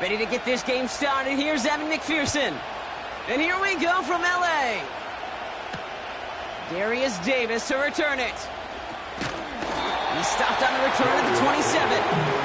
Ready to get this game started. Here's Evan McPherson. And here we go from L.A. Darius Davis to return it. He stopped on the return at the 27.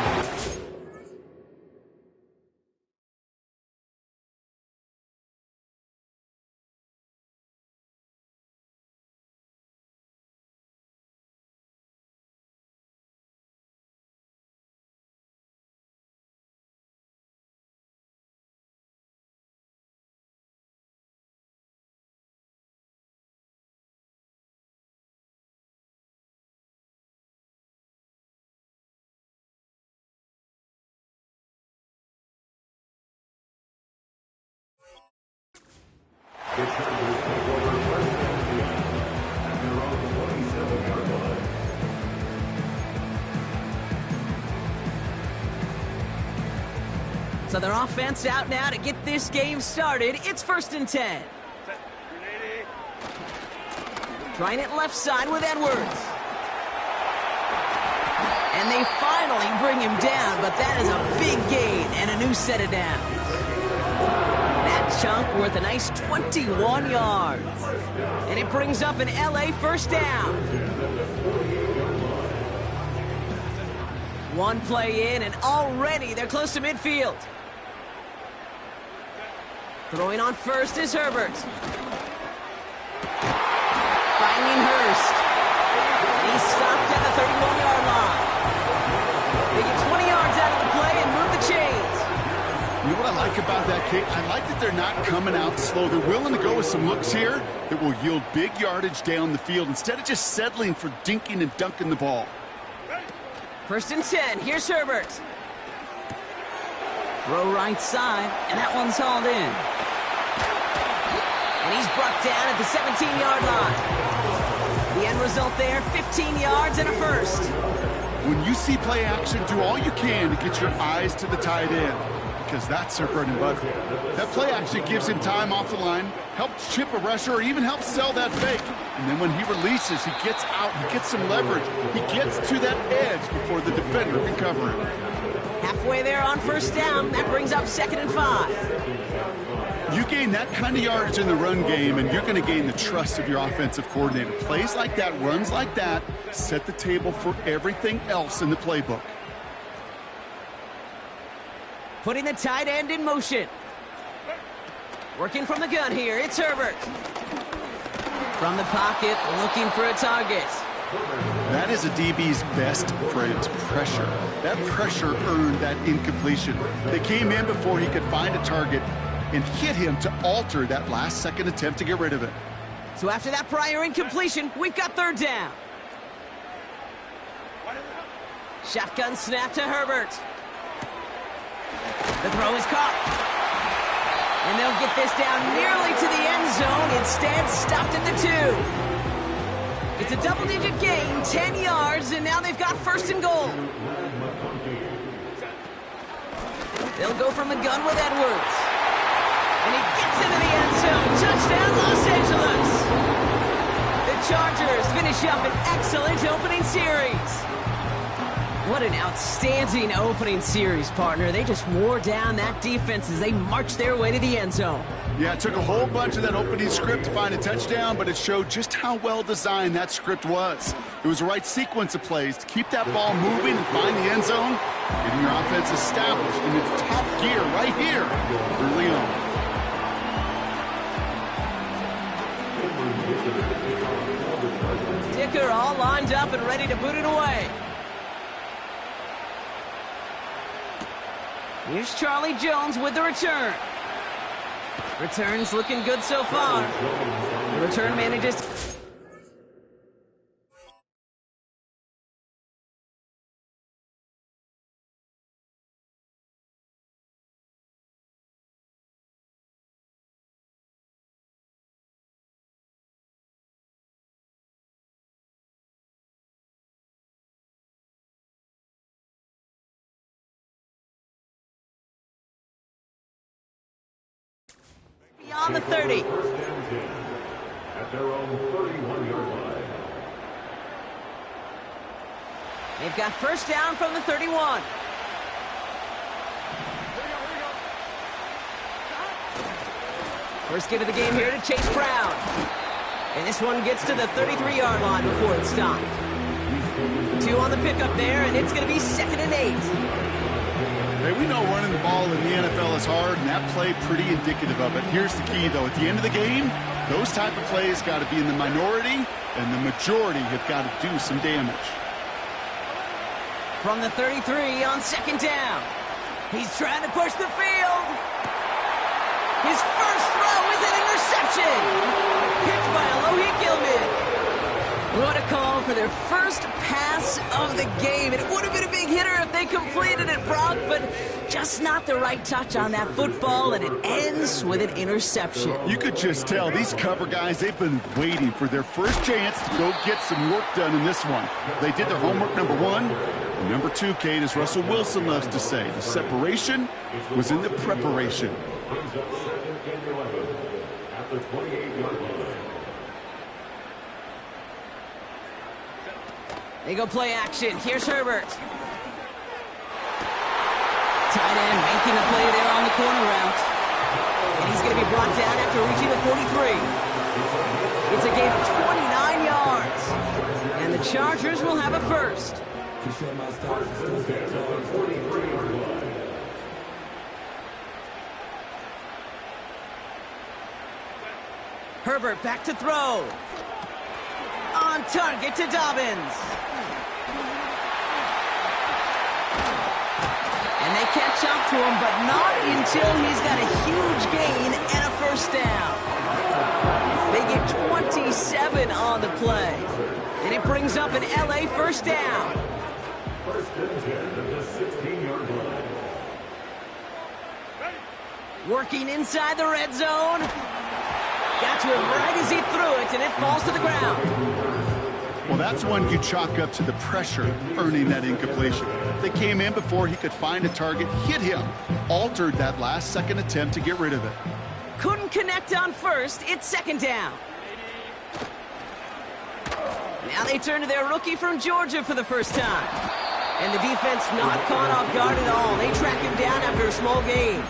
So their offense out now to get this game started. It's 1st and 10. Trying it left side with Edwards. And they finally bring him down, but that is a big gain and a new set of downs. That chunk worth a nice 21 yards. And it brings up an LA first down. One play in, and already they're close to midfield. Throwing on first is Herbert. Finding Hurst. And he's stopped at the 31-yard line. They get 20 yards out of the play and move the chains. You know what I like about that, Kate? I like that they're not coming out slow. They're willing to go with some looks here that will yield big yardage down the field instead of just settling for dinking and dunking the ball. 1st and 10. Here's Herbert. Throw right side, and that one's hauled in. And he's brought down at the 17-yard line. The end result there, 15 yards and a first. When you see play action, do all you can to get your eyes to the tight end, because that's their bread and butter. That play actually gives him time off the line, helps chip a rusher, or even helps sell that fake. And then when he releases, he gets out, he gets some leverage. He gets to that edge before the defender can cover him. Halfway there on first down, that brings up 2nd and 5. You gain that kind of yardage in the run game, and you're going to gain the trust of your offensive coordinator. Plays like that, runs like that, set the table for everything else in the playbook. Putting the tight end in motion. Working from the gun here, it's Herbert. From the pocket, looking for a target. That is a DB's best friend, pressure. That pressure earned that incompletion. They came in before he could find a target and hit him to alter that last-second attempt to get rid of it. So after that prior incompletion, we've got 3rd down. Shotgun snap to Herbert. The throw is caught. And they'll get this down nearly to the end zone. Instead, stopped at the 2. It's a double-digit gain, 10 yards, and now they've got 1st and goal. They'll go from the gun with Edwards. And he gets into the end zone. Touchdown, Los Angeles. The Chargers finish up an excellent opening series. What an outstanding opening series, partner. They just wore down that defense as they marched their way to the end zone. Yeah, it took a whole bunch of that opening script to find a touchdown, but it showed just how well designed that script was. It was the right sequence of plays to keep that ball moving and find the end zone, getting your offense established in its top gear right here early on. Dicker all lined up and ready to boot it away. Here's Charlie Jones with the return. Return's looking good so far. The return manages. Beyond the 30. at their own 31-yard line. They've got first down from the 31. First give of the game here to Chase Brown. And this one gets to the 33-yard line before it's stopped. 2 on the pickup there, and it's going to be 2nd and 8. Hey, we know running the ball in the NFL is hard, and that play pretty indicative of it. Here's the key, though. At the end of the game, those type of plays got to be in the minority, and the majority have got to do some damage. From the 33 on 2nd down. He's trying to push the field. His first throw is an interception. Picked by Alohi Gilman. What a call for their first pass of the game. It would have been a big hitter if they completed it, Brock, but just not the right touch on that football, and it ends with an interception. You could just tell these cover guys, they've been waiting for their first chance to go get some work done in this one. They did their homework, number 1. And number 2, Kate, as Russell Wilson loves to say, the separation was in the preparation. Brings up 2nd and 11 at the 28-yard line. They go play action. Here's Herbert. Tight end making a play there on the corner route. And he's going to be brought down after reaching the 43. It's a gain of 29 yards. And the Chargers will have a first. Herbert back to throw. On target to Dobbins. And they catch up to him, but not until he's got a huge gain and a first down. They get 27 on the play. And it brings up an LA first down. First and 10 at the 16-yard line. Working inside the red zone. Got to him right as he threw it, and it falls to the ground. Well, that's one you chalk up to the pressure earning that incompletion. They came in before he could find a target, hit him, altered that last-second attempt to get rid of it. Couldn't connect on first. It's 2nd down. Now they turn to their rookie from Georgia for the first time. And the defense not caught off guard at all. They track him down after a small gain.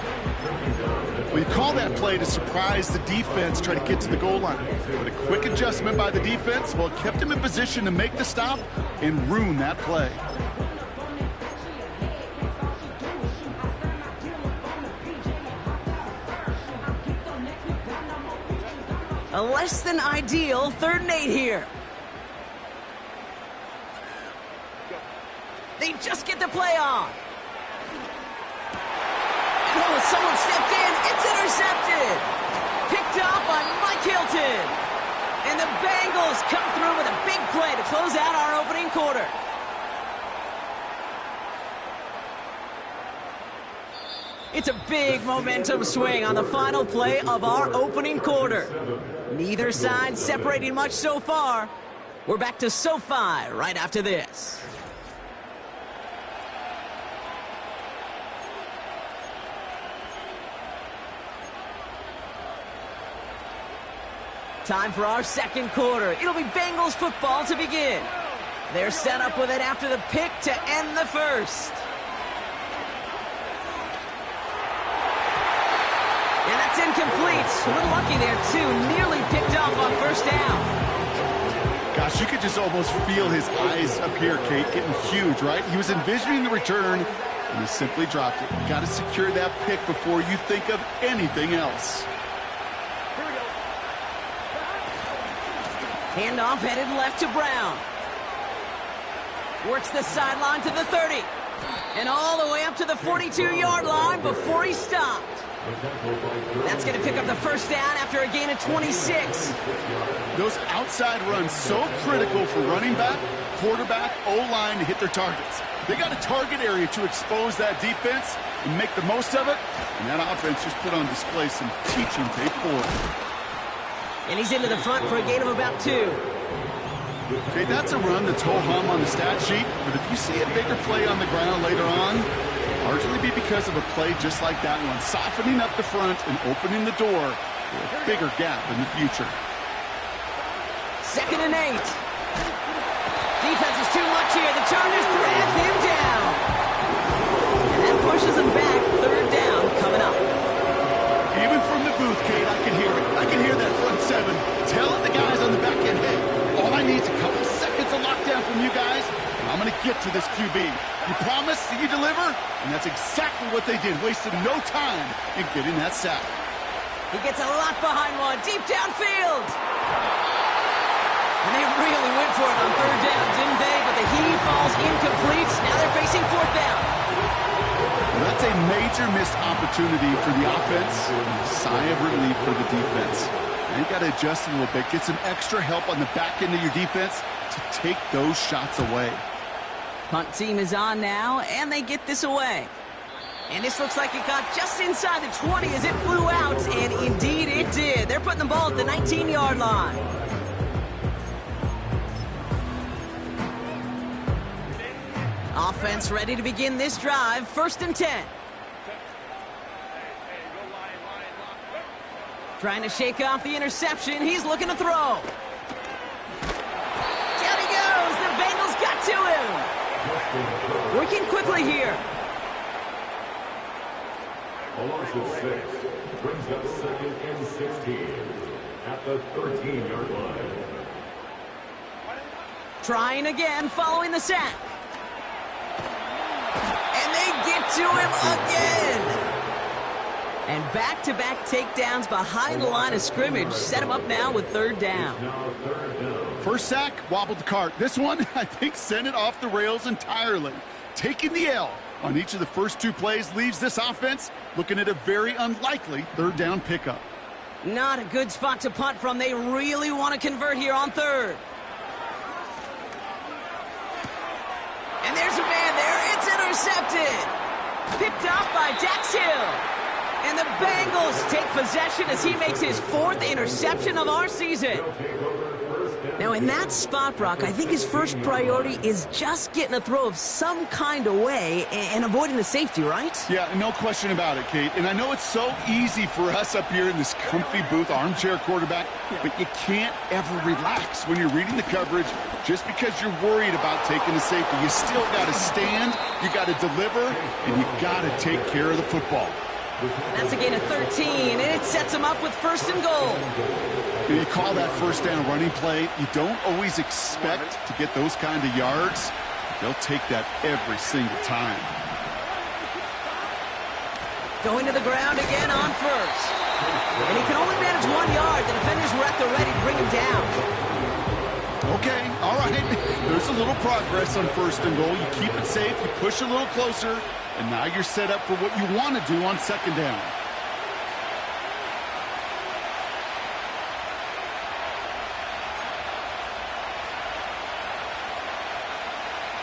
We call that play to surprise the defense, try to get to the goal line. But a quick adjustment by the defense, well, it kept him in position to make the stop and ruin that play. A less than ideal 3rd and 8 here. They just get the play on. Oh, someone stepped in. It's intercepted. Picked up by Mike Hilton. And the Bengals come through with a big play to close out our opening quarter. It's a big momentum swing on the final play of our opening quarter. Neither side separating much so far. We're back to SoFi right after this. Time for our second quarter. It'll be Bengals football to begin. They're set up with it after the pick to end the first. And that's incomplete. A little lucky there, too. Nearly picked off on first down. Gosh, you could just almost feel his eyes up here, Kate, getting huge, right? He was envisioning the return, and he simply dropped it. Got to secure that pick before you think of anything else. Handoff headed left to Brown. Works the sideline to the 30. And all the way up to the 42-yard line before he stopped. That's going to pick up the first down after a gain of 26. Those outside runs so critical for running back, quarterback, O-line to hit their targets. They got a target area to expose that defense and make the most of it. And that offense just put on display some teaching tape for it. And he's into the front for a gain of about 2. Okay, that's a run that's ho-hum on the stat sheet, but if you see a bigger play on the ground later on, largely be because of a play just like that one, softening up the front and opening the door for a bigger gap in the future. 2nd and 8. Defense is too much here. The Chargers thread him down. And that pushes him back. 3rd down coming up. Even from the booth, Kate, I can hear it. I can hear that front 7 telling the guys on the back end, hey, all I need is a couple seconds of lockdown from you guys, and I'm going to get to this QB. You promise that you deliver? And that's exactly what they did, wasted no time in getting that sack. He gets a lot behind one, deep downfield. And they really went for it on 3rd down, didn't they? But the heave falls incomplete. Now they're facing 4th down. Well, that's a major missed opportunity for the offense. Sigh of relief for the defense. Now you got to adjust a little bit. Get some extra help on the back end of your defense to take those shots away. Punt team is on now, and they get this away. And this looks like it got just inside the 20 as it flew out, and indeed it did. They're putting the ball at the 19-yard line. Offense ready to begin this drive. 1st and 10. Trying to shake off the interception. He's looking to throw. Down he goes. The Bengals got to him. Working quickly here. A loss of 6 brings up 2nd and 16 at the 13-yard line. Trying again following the sack. And they get to him again. And back-to-back takedowns behind the line of scrimmage set him up now with 3rd down. First sack, wobbled the cart. This one, I think, sent it off the rails entirely. Taking the L on each of the first 2 plays leaves this offense looking at a very unlikely 3rd down pickup. Not a good spot to punt from. They really want to convert here on 3rd. And there's a man there. It's intercepted. Picked up by Dax Hill. And the Bengals take possession as he makes his 4th interception of our season. Now, in that spot, Brock, I think his first priority is just getting a throw of some kind of way and avoiding the safety, right? Yeah, no question about it, Kate. And I know it's so easy for us up here in this comfy booth, armchair quarterback, but you can't ever relax when you're reading the coverage just because you're worried about taking the safety. You still got to stand, you got to deliver, and you got to take care of the football. That's a gain of 13, and it sets him up with 1st and goal. You call that 1st down running play. You don't always expect to get those kind of yards. They'll take that every single time. Going to the ground again on 1st. And he can only manage 1 yard. The defenders were at the ready to bring him down. Okay, all right. There's a little progress on 1st and goal. You keep it safe, you push a little closer, and now you're set up for what you want to do on 2nd down.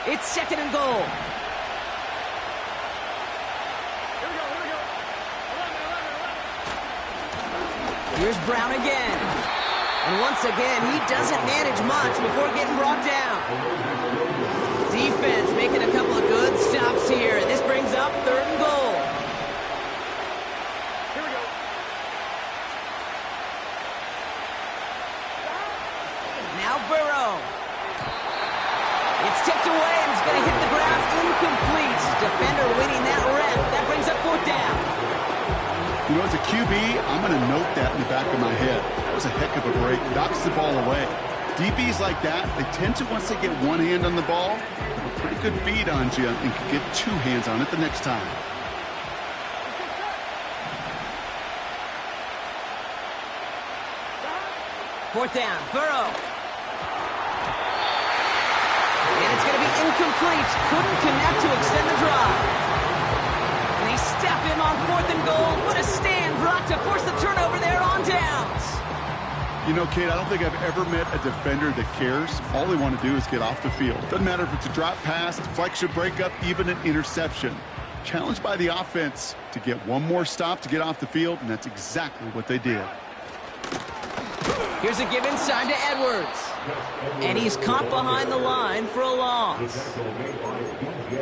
It's 2nd and goal. Here's Brown again. And once again, he doesn't manage much before getting brought down. Defense making a couple of good stops here. And this brings up 3rd and goal. Now Burrow. It's tipped away and it's going to hit the ground incomplete. Defender winning that rep. That brings up 4th down. You know, as a QB, I'm going to note that in the back of my head. That was a heck of a break. Knocks the ball away. DBs like that, they tend to, once they get one hand on the ball, have a pretty good beat on you and can get 2 hands on it the next time. Fourth down, Burrow. And it's going to be incomplete. Couldn't connect to extend the drive. And they step him on 4th and goal. What a stand, Brock, to force the turnover there on downs. You know, Kate, I don't think I've ever met a defender that cares. All they want to do is get off the field. Doesn't matter if it's a drop pass, deflection, breakup, even an interception. Challenged by the offense to get one more stop to get off the field, and that's exactly what they did. Here's a give inside to Edwards. And he's caught behind the line for a loss.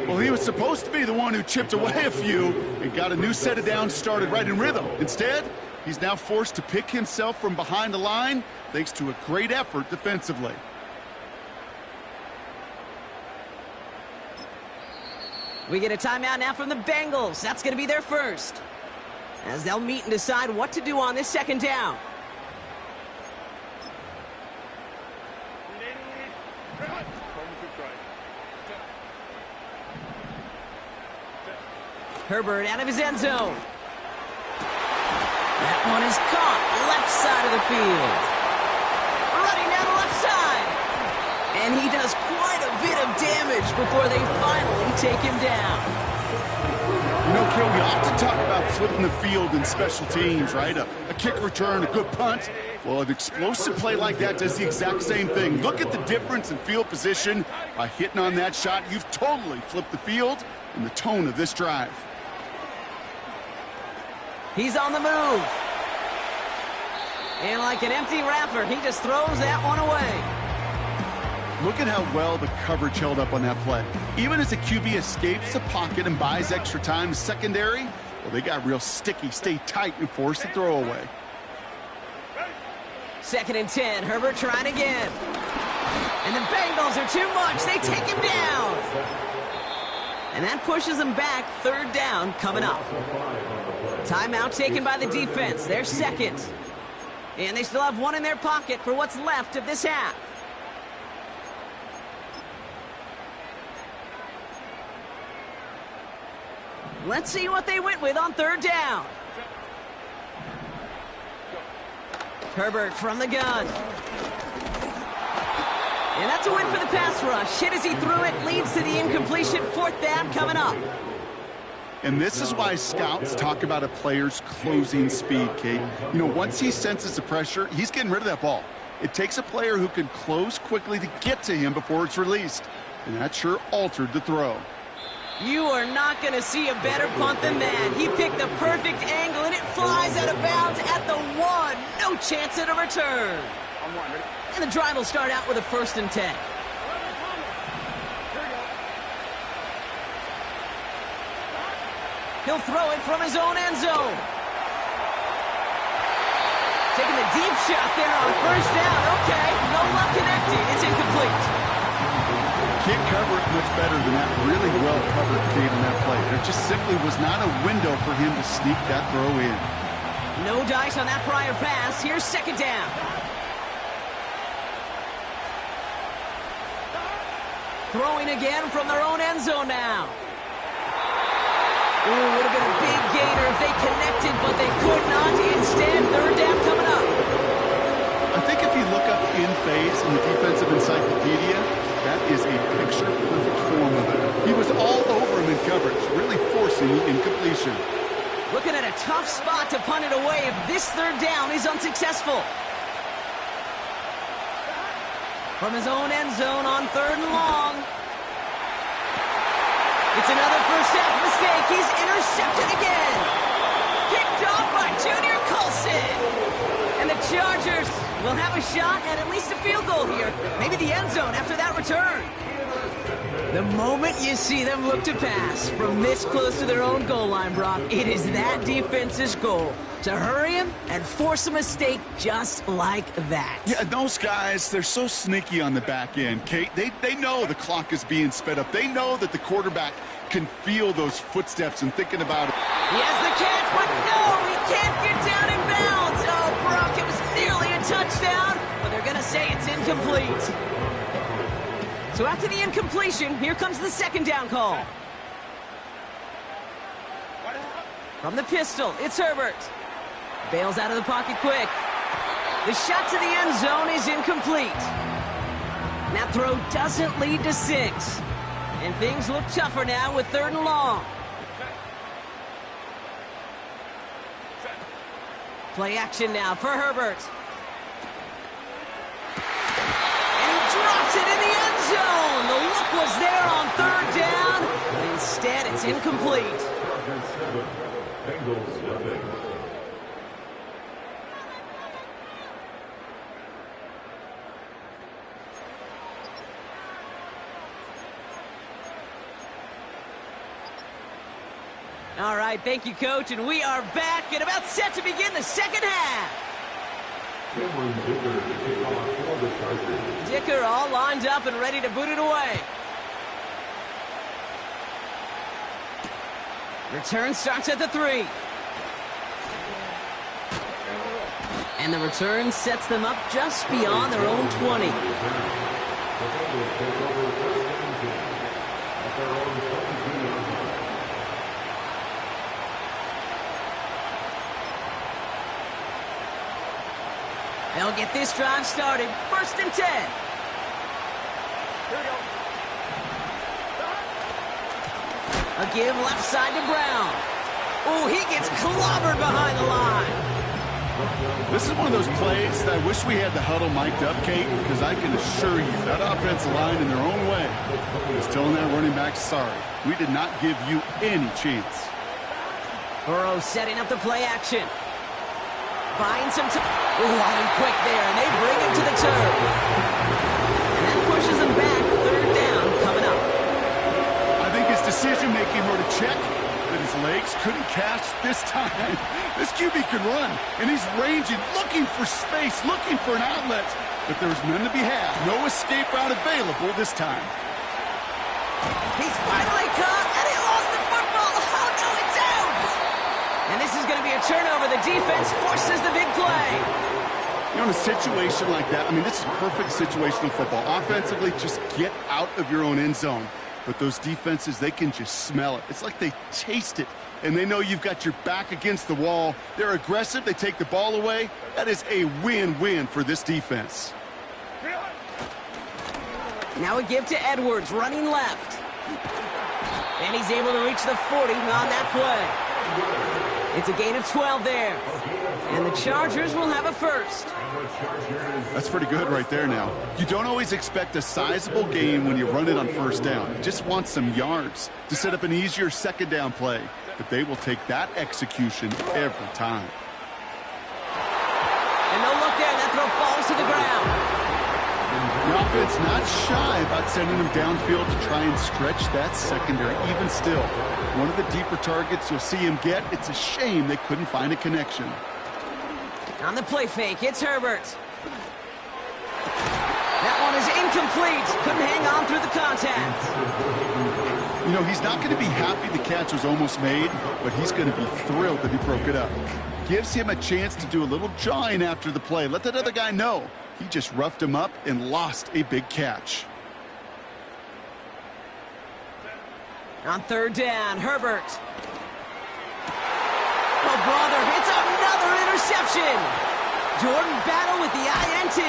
Well, he was supposed to be the one who chipped away a few and got a new set of downs started right in rhythm. Instead, He's now forced to pick himself from behind the line thanks to a great effort defensively. We get a timeout now from the Bengals. That's going to be their first, as they'll meet and decide what to do on this second down. Herbert out of his end zone. That one is caught left side of the field. Running down the left side. And he does quite a bit of damage before they finally take him down. You know, Kel, we often talk about flipping the field in special teams, right? A kick return, a good punt. Well, an explosive play like that does the exact same thing. Look at the difference in field position. By hitting on that shot, you've totally flipped the field and the tone of this drive. He's on the move. And like an empty wrapper, he just throws that one away. Look at how well the coverage held up on that play. Even as the QB escapes the pocket and buys extra time secondary, well, they got real sticky, stay tight, and force the throw away. 2nd and 10, Herbert trying again. And the Bengals are too much. They take him down. And that pushes them back. 3rd down coming up. Timeout taken by the defense. Their second. And they still have one in their pocket for what's left of this half. Let's see what they went with on 3rd down. Herbert from the gun. And that's a win for the pass rush. Hit as he threw it, leads to the incompletion. 4th down coming up. And this is why scouts talk about a player's closing speed, Kate. You know, once he senses the pressure, he's getting rid of that ball. It takes a player who can close quickly to get to him before it's released. And that sure altered the throw. You are not going to see a better punt than that. He picked the perfect angle, and it flies out of bounds at the 1. No chance at a return. And the drive will start out with a 1st and 10. He'll throw it from his own end zone. Taking the deep shot there on 1st down. Okay, no luck connecting. It's incomplete. Can't cover it much better than that. Really well covered, Kate, on that play. There just simply was not a window for him to sneak that throw in. No dice on that prior pass. Here's 2nd down. Throwing again from their own end zone now. Ooh, would have been a big gainer if they connected, but they could not. Instead, 3rd down coming up. I think if you look up in phase in the defensive encyclopedia, that is a picture-perfect form of it. He was all over him in coverage, really forcing the incompletion. Looking at a tough spot to punt it away if this 3rd down is unsuccessful. From his own end zone on 3rd and long. It's another first half mistake. He's intercepted again. Picked off by Junior Colson. And the Chargers will have a shot at least a field goal here. Maybe the end zone after that return. The moment you see them look to pass from this close to their own goal line, Brock, it is that defense's goal. To hurry him and force a mistake just like that. Yeah, those guys, they're so sneaky on the back end, Kate. They know the clock is being sped up. They know that the quarterback can feel those footsteps and thinking about it. He has the catch, but no, he can't get down in bounds. Oh, Brock, it was nearly a touchdown, but they're going to say it's incomplete. So after the incompletion, here comes the 2nd down call. From the pistol, it's Herbert. Bails out of the pocket quick. The shot to the end zone is incomplete. That throw doesn't lead to 6. And things look tougher now with 3rd and long. Play action now for Herbert. And he drops it in the end zone. The look was there on 3rd down. But instead, it's incomplete. Bengals nothing. All right, thank you, Coach, and we are back and about set to begin the second half. Dicker all lined up and ready to boot it away. Return starts at the 3. And the return sets them up just beyond their own 20. They'll get this drive started. 1st and 10. A give left side to Brown. Oh, he gets clobbered behind the line. This is one of those plays that I wish we had the huddle mic'd up, Kate, because I can assure you that offensive line in their own way is telling that running back, sorry, we did not give you any chance. Burrow setting up the play action. Finds some time. Ooh, on him quick there, and they bring him to the turf. And that pushes him back. 3rd down coming up. I think his decision-making were to check that his legs couldn't catch this time. This QB can run, and he's ranging, looking for space, looking for an outlet. But there was none to be had. No escape route available this time. He's finally caught, and he lost the football. Oh, no, it's out. And this is going to be a turnover. The defense forces the big play. You know, in a situation like that, I mean, this is perfect situational football. Offensively, just get out of your own end zone. But those defenses, they can just smell it. It's like they taste it, and they know you've got your back against the wall. They're aggressive. They take the ball away. That is a win-win for this defense. Now a give to Edwards, running left. And he's able to reach the 40 on that play. It's a gain of 12 there. And the Chargers will have a first. That's pretty good right there now. You don't always expect a sizable gain when you run it on 1st down. You just want some yards to set up an easier 2nd down play. But they will take that execution every time. And no look there. That throw falls to the ground. The offense not shy about sending them downfield to try and stretch that secondary. Even still, one of the deeper targets you'll see him get. It's a shame they couldn't find a connection. On the play fake, it's Herbert. That one is incomplete. Couldn't hang on through the contact. You know, he's not going to be happy the catch was almost made, but he's going to be thrilled that he broke it up. Gives him a chance to do a little jawing after the play. Let that other guy know. He just roughed him up and lost a big catch. On 3rd down, Herbert. Oh, brother, it's another interception. Jordan Battle with the INT.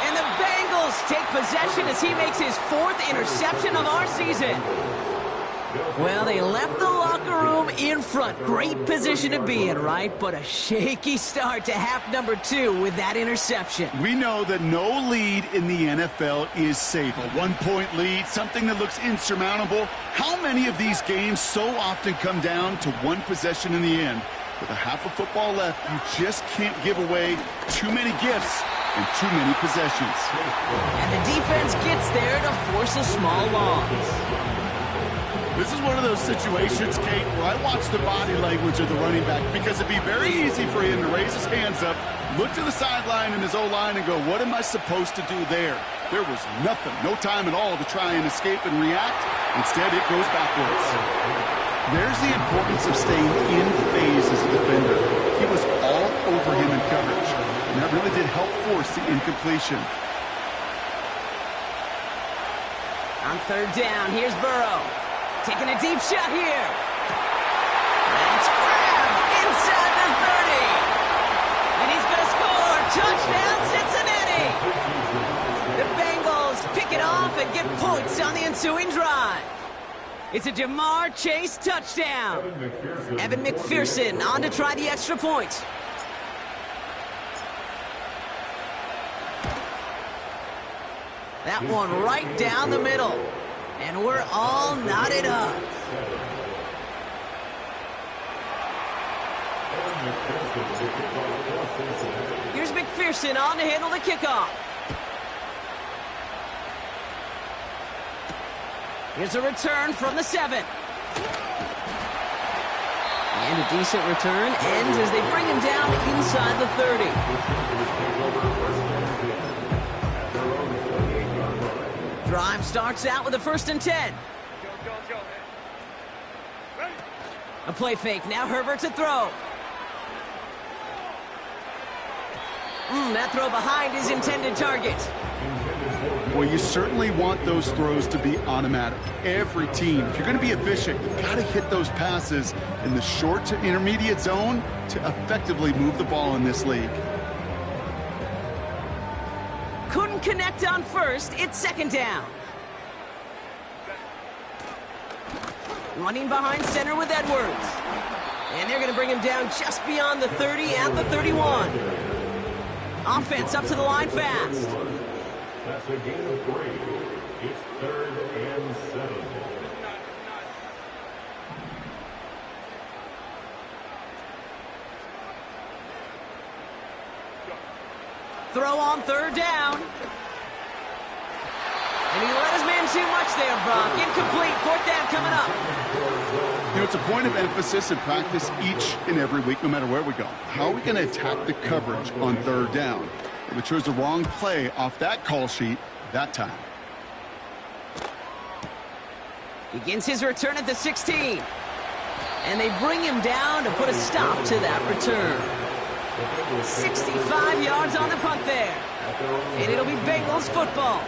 And the Bengals take possession as he makes his 4th interception of our season. Well, they left the locker room in front. Great position to be in, right? But a shaky start to half number 2 with that interception. We know that no lead in the NFL is safe. A 1-point lead, something that looks insurmountable. How many of these games so often come down to one possession in the end? With a half of football left, you just can't give away too many gifts and too many possessions. And the defense gets there to force a small loss. This is one of those situations, Kate, where I watch the body language of the running back because it'd be very easy for him to raise his hands up, look to the sideline and his O-line and go, what am I supposed to do there? There was nothing, no time at all to try and escape and react. Instead, it goes backwards. There's the importance of staying in phase as a defender. He was all over him in coverage, and that really did help force the incompletion. On 3rd down, here's Burrow. Taking a deep shot here. It's grabbed inside the 30. And he's going to score. Touchdown, Cincinnati. The Bengals pick it off and get points on the ensuing drive. It's a Jamar Chase touchdown. Evan McPherson on to try the extra point. That one right down the middle. And we're all knotted up. Here's McPherson on to handle the kickoff. Here's a return from the 7. And a decent return ends as they bring him down inside the 30. Drive starts out with a 1st and 10. A play fake. Now Herbert to throw. That throw behind his intended target. Well, you certainly want those throws to be automatic. Every team, if you're going to be efficient, you've got to hit those passes in the short to intermediate zone to effectively move the ball in this league. Couldn't connect on 1st. It's 2nd down. Running behind center with Edwards. And they're going to bring him down just beyond the 30 at the 31. Offense up to the line fast. That's a gain of 3. It's 3rd and 7. Throw on 3rd down. And he let his man too much there, Brock. Incomplete. 4th down coming up. You know, it's a point of emphasis in practice each and every week, no matter where we go. How are we going to attack the coverage on 3rd down? If we chose the wrong play off that call sheet that time. Begins his return at the 16. And they bring him down to put a stop to that return. 65 yards on the punt there. And it'll be Bengals football.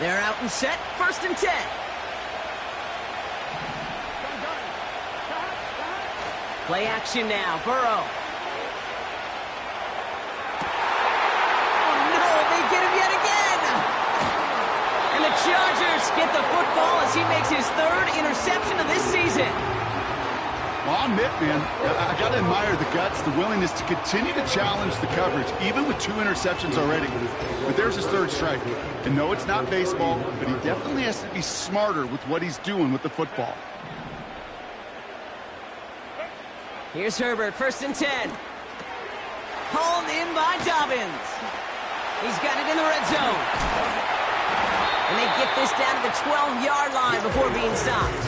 They're out and set. 1st and 10. Play action now. Burrow. Oh, no. They get him yet again. And the Chargers get the football as he makes his 3rd interception of this season. Well, I'll admit, man, I got to admire the guts, the willingness to continue to challenge the coverage, even with 2 interceptions already. But there's his 3rd strike. And no, it's not baseball, but he definitely has to be smarter with what he's doing with the football. Here's Herbert, 1st and 10. Hauled in by Dobbins. He's got it in the red zone. And they get this down to the 12-yard line before being stopped.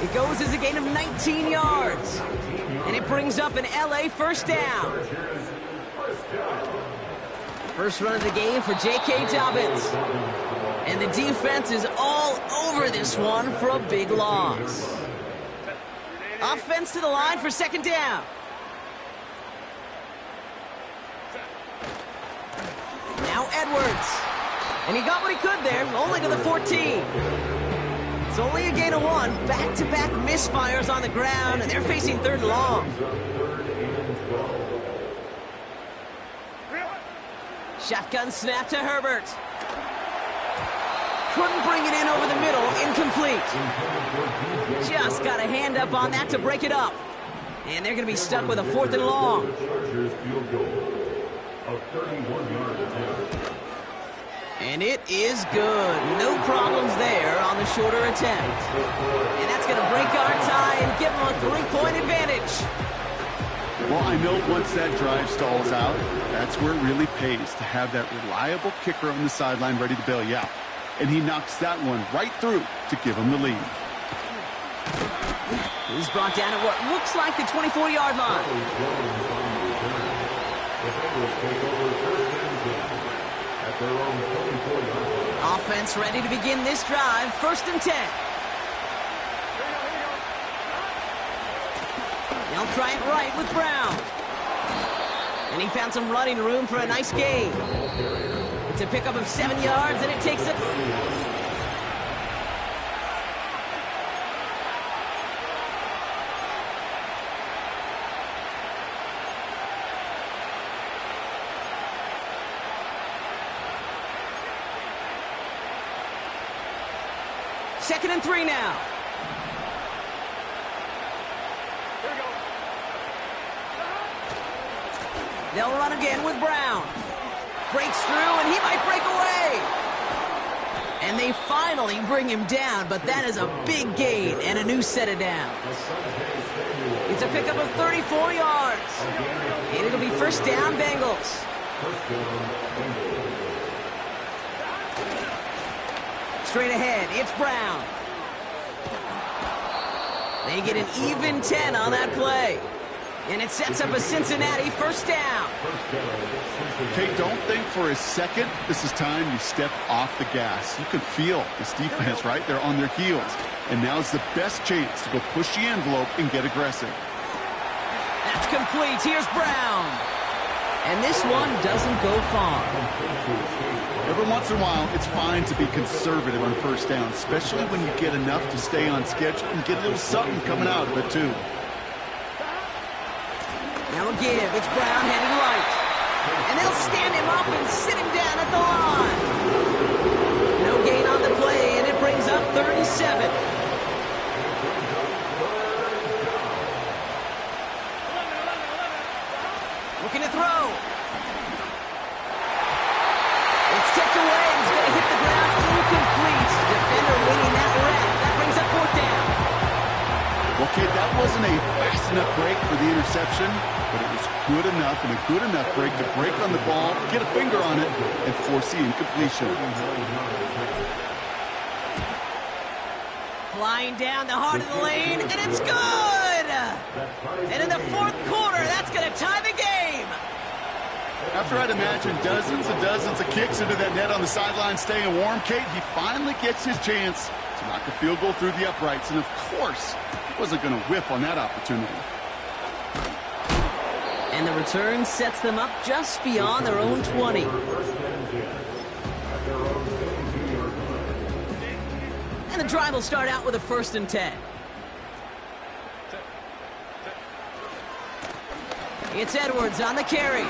It goes as a gain of 19 yards. And it brings up an LA 1st down. First run of the game for J.K. Dobbins. And the defense is all over this one for a big loss. Offense to the line for 2nd down. Now Edwards. And he got what he could there, only to the 14. It's only a gain of 1. Back-to-back misfires on the ground, and they're facing 3rd and long. Shotgun snap to Herbert. Couldn't bring it in over the middle. Incomplete. Just got a hand up on that to break it up. And they're going to be stuck with a 4th and long. And it is good. No problems there on the shorter attempt. And that's going to break our tie and give them a 3-point advantage. Well, I know once that drive stalls out, that's where it really pays to have that reliable kicker on the sideline ready to bail you out. And he knocks that one right through to give him the lead. He's brought down at what looks like the 24-yard line. Offense ready to begin this drive. 1st and 10. They'll try it right with Brown. And he found some running room for a nice gain. It's a pickup of 7 yards, and it takes it. Second and 3 now. They'll run again with Brown. Breaks through, and he might break away. And they finally bring him down, but that is a big gain and a new set of downs. It's a pickup of 34 yards. And it'll be first down, Bengals. Straight ahead, it's Brown. They get an even 10 on that play. And it sets up a Cincinnati first down. Okay, don't think for a second this is time you step off the gas. You can feel this defense, right? They're on their heels. And now's the best chance to go push the envelope and get aggressive. That's complete. Here's Brown. And this one doesn't go far. Every once in a while, it's fine to be conservative on first down, especially when you get enough to stay on schedule and get a little something coming out of it, too. Now a give. It's Brown headed right. And they'll stand him up and sit him down at the line. No gain on the play, and it brings up 37. Looking to throw. It's tipped away. He's going to hit the ground. Incomplete. Defender winning that rep. That brings up fourth down. Okay, that wasn't a fast enough break for the interception, but it was good enough and a good enough break to break on the ball, get a finger on it, and force the incompletion. Flying down the heart of the lane, and it's good! And in the fourth quarter, that's going to tie the game. After I'd imagine dozens and dozens of kicks into that net on the sideline staying warm, Kate, he finally gets his chance to knock a field goal through the uprights, and of course, he wasn't going to whiff on that opportunity. And the return sets them up just beyond their own 20. And the drive will start out with a 1st and 10. It's Edwards on the carry.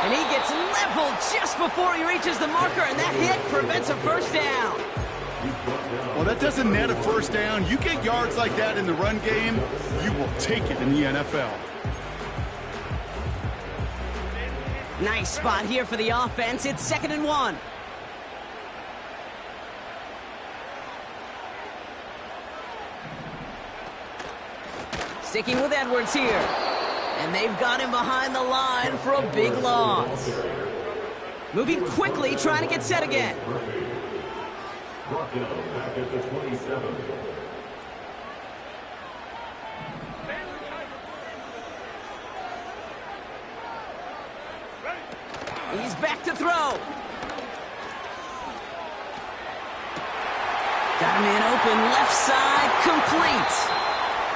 And he gets leveled just before he reaches the marker, and that hit prevents a first down. Well, that doesn't net a first down. You get yards like that in the run game, you will take it in the NFL. Nice spot here for the offense. It's 2nd and 1. Sticking with Edwards here. And they've got him behind the line for a big loss. Moving quickly, trying to get set again. Brought down back at the 27. He's back to throw. Got a man open, left side, complete.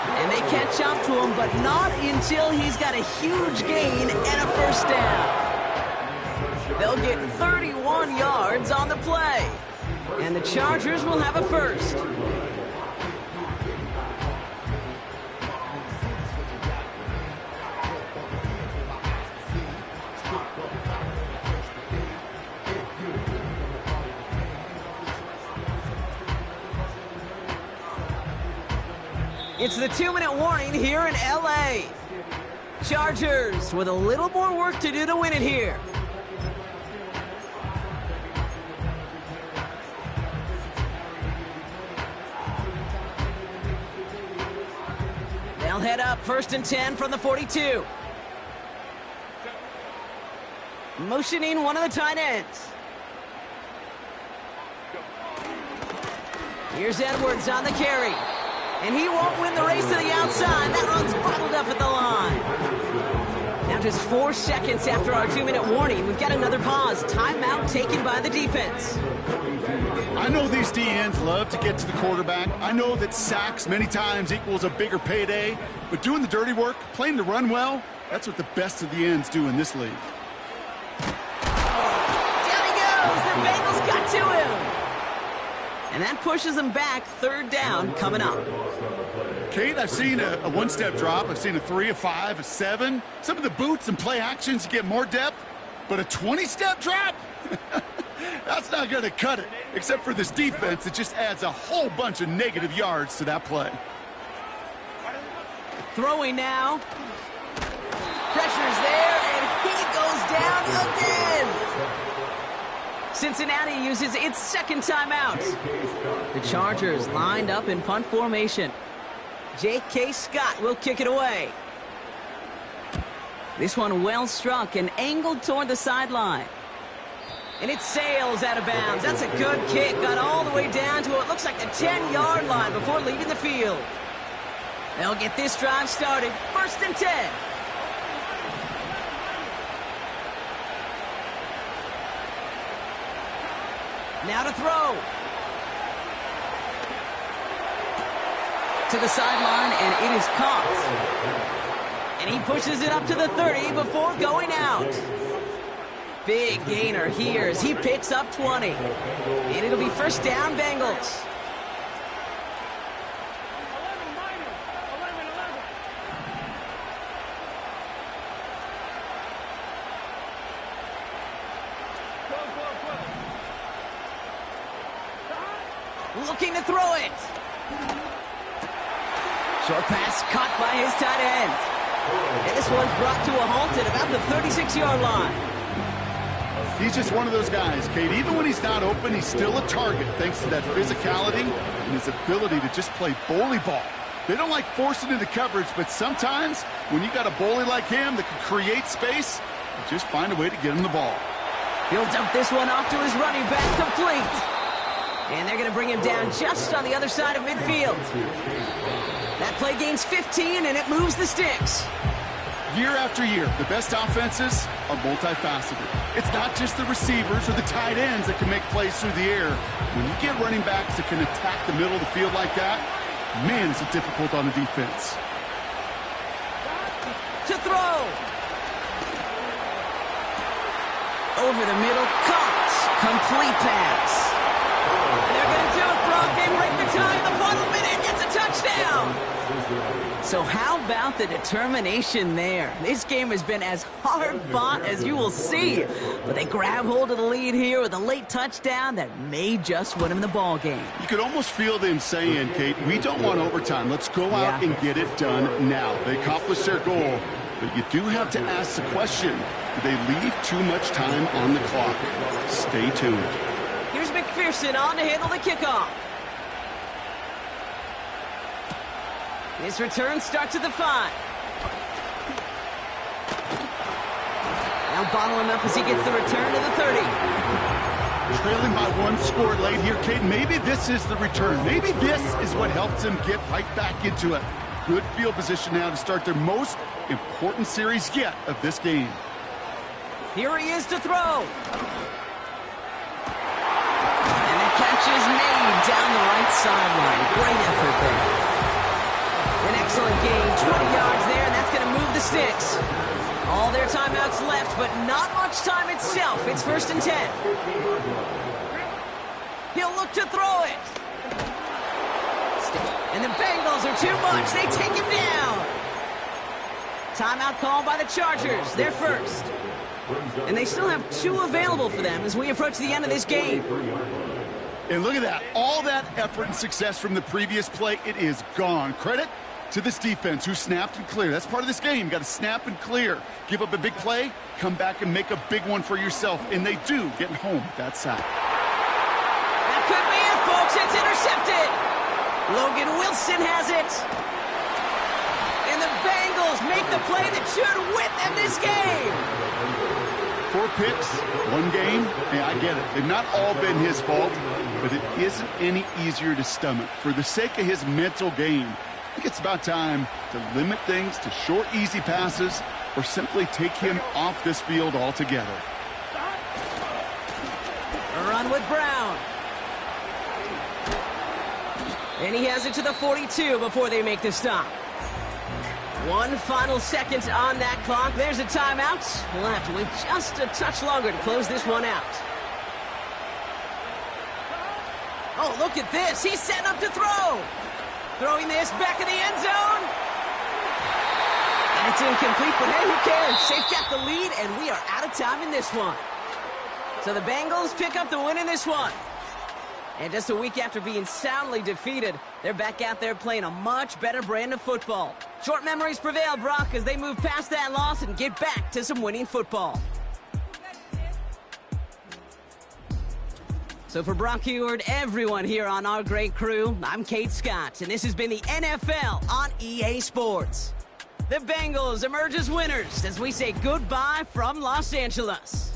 And they catch up to him, but not until he's got a huge gain and a first down. They'll get 31 yards on the play. And the Chargers will have a first. It's the 2-minute warning here in LA. Chargers with a little more work to do to win it here. They'll head up 1st and 10 from the 42. Motioning one of the tight ends. Here's Edwards on the carry. And he won't win the race to the outside. That run's bottled up at the line. Now just 4 seconds after our 2-minute warning, we've got another pause. Timeout taken by the defense. I know these DNs love to get to the quarterback. I know that sacks many times equals a bigger payday. But doing the dirty work, playing the run well, that's what the best of the ends do in this league. Down he goes. The Bengals got to him. And that pushes them back. 3rd down coming up. Kate, I've seen a one-step drop. I've seen a 3, a 5, a 7. Some of the boots and play actions get more depth. But a 20-step drop? That's not going to cut it. Except for this defense, it just adds a whole bunch of negative yards to that play. Throwing now. Pressure's there, and he goes down again. Cincinnati uses its 2nd timeout. The Chargers lined up in punt formation. J.K. Scott will kick it away. This one well struck and angled toward the sideline. And it sails out of bounds. That's a good kick. Got all the way down to what looks like the 10-yard line before leaving the field. They'll get this drive started. 1st and 10. Now to throw. To the sideline, and it is caught. And he pushes it up to the 30 before going out. Big gainer here as he picks up 20. And it'll be 1st down, Bengals. Looking to throw it. Short pass caught by his tight end. And this one's brought to a halt at about the 36-yard line. He's just one of those guys, Kate. Even when he's not open, he's still a target thanks to that physicality and his ability to just play bully ball. They don't like forcing into coverage, but sometimes when you got a bully like him that can create space, you just find a way to get him the ball. He'll dump this one off to his running back, complete. And they're going to bring him down just on the other side of midfield. That play gains 15, and it moves the sticks. Year after year, the best offenses are multifaceted. It's not just the receivers or the tight ends that can make plays through the air. When you get running backs that can attack the middle of the field like that, man, is it difficult on the defense. To throw. Over the middle, caught. Complete pass. And they're going to do it, Brock. They break the tie in the final minute. It's a touchdown. So how about the determination there? This game has been as hard-fought as you will see. But they grab hold of the lead here with a late touchdown that may just win them the ball game. You could almost feel them saying, Kate, we don't want overtime. Let's go out and get it done now. They accomplished their goal. But you do have to ask the question, do they leave too much time on the clock? Stay tuned. Here's McPherson on to handle the kickoff. His return starts at the 5. Now bottle him up as he gets the return to the 30. Trailing by 1 score late here, Kate. Maybe this is the return. Maybe this is what helps them get right back into it. Good field position now to start their most important series yet of this game. Here he is to throw. And the catch is made down the right sideline. Great effort there. An excellent gain, 20 yards there, and that's going to move the sticks. All their timeouts left, but not much time itself. It's 1st and 10. He'll look to throw it. And the Bengals are too much. They take him down. Timeout called by the Chargers. They're first. And they still have 2 available for them as we approach the end of this game. And look at that. All that effort and success from the previous play, it is gone. Credit to this defense who snapped and cleared. That's part of this game. You got to snap and clear. Give up a big play, come back and make a big one for yourself. And they do, getting home with that sack. That could be it, folks. It's intercepted. Logan Wilson has it. And the Bengals make the play that should win them this game. 4 picks, 1 game. Hey, I get it. They've not all been his fault, but it isn't any easier to stomach. For the sake of his mental game, I think it's about time to limit things to short, easy passes or simply take him off this field altogether. A run with Brown. And he has it to the 42 before they make the stop. 1 final second on that clock. There's a timeout. We'll have to wait just a touch longer to close this one out. Oh, look at this. He's setting up to throw. Throwing this back in the end zone. And it's incomplete, but hey, who cares? They've got the lead, and we are out of time in this one. So the Bengals pick up the win in this one. And just a week after being soundly defeated, they're back out there playing a much better brand of football. Short memories prevail, Brock, as they move past that loss and get back to some winning football. So for Brock Ewart, everyone here on our great crew, I'm Kate Scott, and this has been the NFL on EA Sports. The Bengals emerge as winners as we say goodbye from Los Angeles.